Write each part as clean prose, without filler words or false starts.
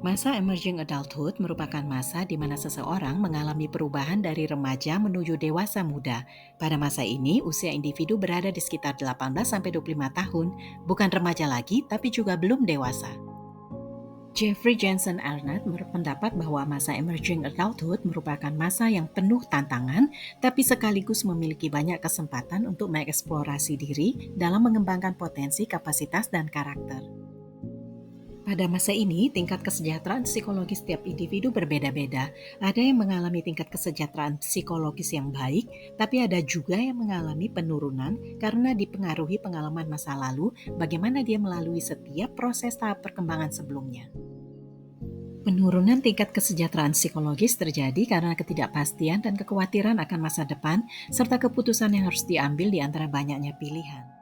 Masa emerging adulthood merupakan masa di mana seseorang mengalami perubahan dari remaja menuju dewasa muda. Pada masa ini, usia individu berada di sekitar 18-25 tahun, bukan remaja lagi tapi juga belum dewasa. Jeffrey Jensen Arnott berpendapat bahwa masa emerging adulthood merupakan masa yang penuh tantangan, tapi sekaligus memiliki banyak kesempatan untuk mengeksplorasi diri dalam mengembangkan potensi, kapasitas, dan karakter. Pada masa ini, tingkat kesejahteraan psikologis setiap individu berbeda-beda. Ada yang mengalami tingkat kesejahteraan psikologis yang baik, tapi ada juga yang mengalami penurunan karena dipengaruhi pengalaman masa lalu, bagaimana dia melalui setiap proses tahap perkembangan sebelumnya. Penurunan tingkat kesejahteraan psikologis terjadi karena ketidakpastian dan kekhawatiran akan masa depan, serta keputusan yang harus diambil di antara banyaknya pilihan.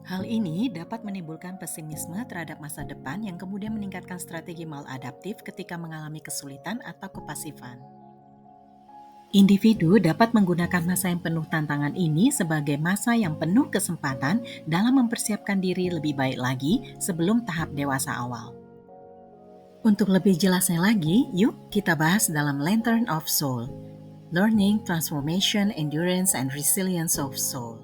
Hal ini dapat menimbulkan pesimisme terhadap masa depan yang kemudian meningkatkan strategi maladaptif ketika mengalami kesulitan atau kepasifan. Individu dapat menggunakan masa yang penuh tantangan ini sebagai masa yang penuh kesempatan dalam mempersiapkan diri lebih baik lagi sebelum tahap dewasa awal. Untuk lebih jelasnya lagi, yuk kita bahas dalam Lantern of Soul, Learning, Transformation, Endurance, and Resilience of Soul.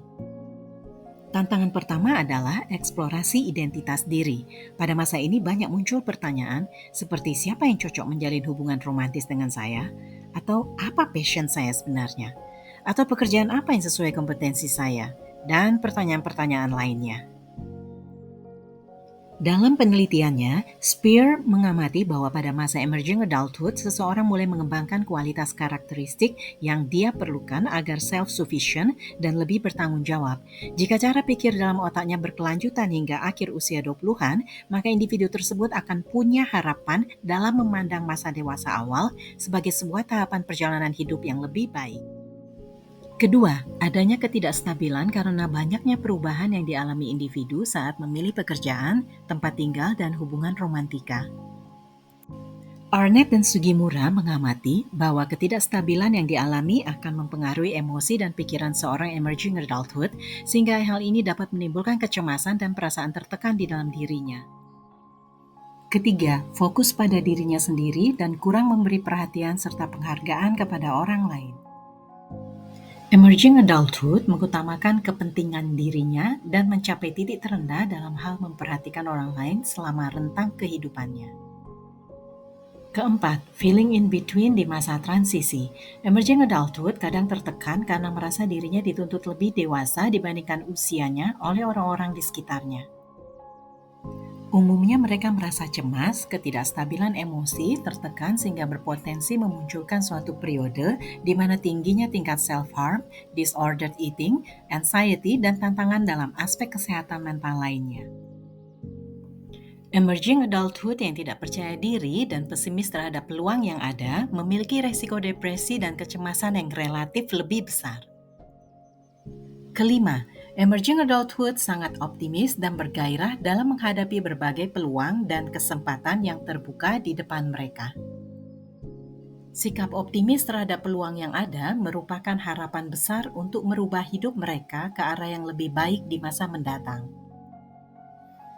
Tantangan pertama adalah eksplorasi identitas diri. Pada masa ini banyak muncul pertanyaan seperti siapa yang cocok menjalin hubungan romantis dengan saya? Atau apa passion saya sebenarnya? Atau pekerjaan apa yang sesuai kompetensi saya? Dan pertanyaan-pertanyaan lainnya. Dalam penelitiannya, Spear mengamati bahwa pada masa emerging adulthood, seseorang mulai mengembangkan kualitas karakteristik yang dia perlukan agar self-sufficient dan lebih bertanggung jawab. Jika cara pikir dalam otaknya berkelanjutan hingga akhir usia 20-an, maka individu tersebut akan punya harapan dalam memandang masa dewasa awal sebagai sebuah tahapan perjalanan hidup yang lebih baik. Kedua, adanya ketidakstabilan karena banyaknya perubahan yang dialami individu saat memilih pekerjaan, tempat tinggal, dan hubungan romantika. Arnett dan Sugimura mengamati bahwa ketidakstabilan yang dialami akan mempengaruhi emosi dan pikiran seorang emerging adulthood, sehingga hal ini dapat menimbulkan kecemasan dan perasaan tertekan di dalam dirinya. Ketiga, fokus pada dirinya sendiri dan kurang memberi perhatian serta penghargaan kepada orang lain. Emerging adulthood mengutamakan kepentingan dirinya dan mencapai titik terendah dalam hal memperhatikan orang lain selama rentang kehidupannya. Keempat, feeling in between di masa transisi. Emerging adulthood kadang tertekan karena merasa dirinya dituntut lebih dewasa dibandingkan usianya oleh orang-orang di sekitarnya. Umumnya mereka merasa cemas, ketidakstabilan emosi, tertekan sehingga berpotensi memunculkan suatu periode di mana tingginya tingkat self-harm, disordered eating, anxiety, dan tantangan dalam aspek kesehatan mental lainnya. Emerging adulthood yang tidak percaya diri dan pesimis terhadap peluang yang ada memiliki resiko depresi dan kecemasan yang relatif lebih besar. Kelima, emerging adulthood sangat optimis dan bergairah dalam menghadapi berbagai peluang dan kesempatan yang terbuka di depan mereka. Sikap optimis terhadap peluang yang ada merupakan harapan besar untuk merubah hidup mereka ke arah yang lebih baik di masa mendatang.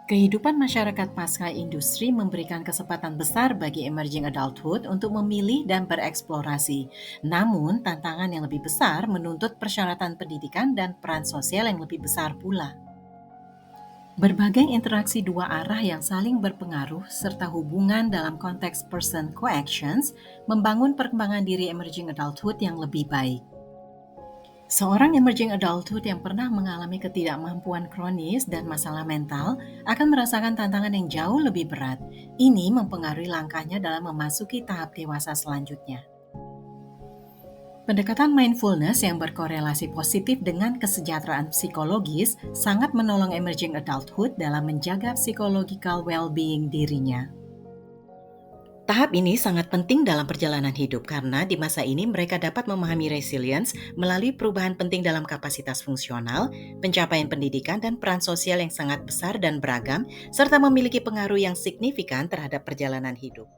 Kehidupan masyarakat pasca industri memberikan kesempatan besar bagi emerging adulthood untuk memilih dan bereksplorasi. Namun, tantangan yang lebih besar menuntut persyaratan pendidikan dan peran sosial yang lebih besar pula. Berbagai interaksi dua arah yang saling berpengaruh serta hubungan dalam konteks person coactions membangun perkembangan diri emerging adulthood yang lebih baik. Seorang emerging adulthood yang pernah mengalami ketidakmampuan kronis dan masalah mental akan merasakan tantangan yang jauh lebih berat. Ini mempengaruhi langkahnya dalam memasuki tahap dewasa selanjutnya. Pendekatan mindfulness yang berkorelasi positif dengan kesejahteraan psikologis sangat menolong emerging adulthood dalam menjaga psychological well-being dirinya. Tahap ini sangat penting dalam perjalanan hidup karena di masa ini mereka dapat memahami resilience melalui perubahan penting dalam kapasitas fungsional, pencapaian pendidikan, dan peran sosial yang sangat besar dan beragam, serta memiliki pengaruh yang signifikan terhadap perjalanan hidup.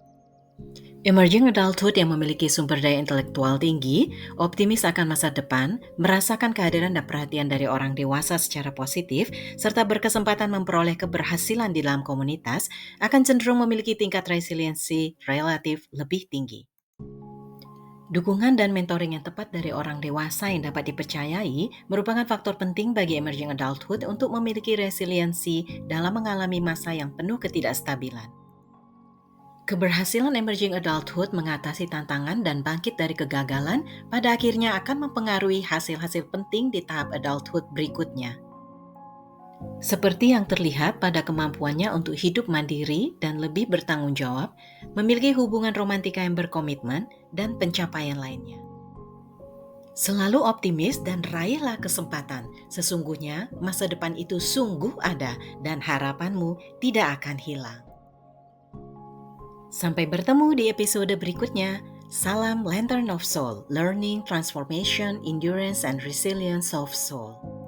Emerging adulthood yang memiliki sumber daya intelektual tinggi, optimis akan masa depan, merasakan kehadiran dan perhatian dari orang dewasa secara positif, serta berkesempatan memperoleh keberhasilan di dalam komunitas, akan cenderung memiliki tingkat resiliensi relatif lebih tinggi. Dukungan dan mentoring yang tepat dari orang dewasa yang dapat dipercayai merupakan faktor penting bagi emerging adulthood untuk memiliki resiliensi dalam mengalami masa yang penuh ketidakstabilan. Keberhasilan emerging adulthood mengatasi tantangan dan bangkit dari kegagalan pada akhirnya akan mempengaruhi hasil-hasil penting di tahap adulthood berikutnya. Seperti yang terlihat pada kemampuannya untuk hidup mandiri dan lebih bertanggung jawab, memiliki hubungan romantika yang berkomitmen, dan pencapaian lainnya. Selalu optimis dan raihlah kesempatan. Sesungguhnya masa depan itu sungguh ada dan harapanmu tidak akan hilang. Sampai bertemu di episode berikutnya. Salam Lantern of Soul, Learning, Transformation, Endurance, and Resilience of Soul.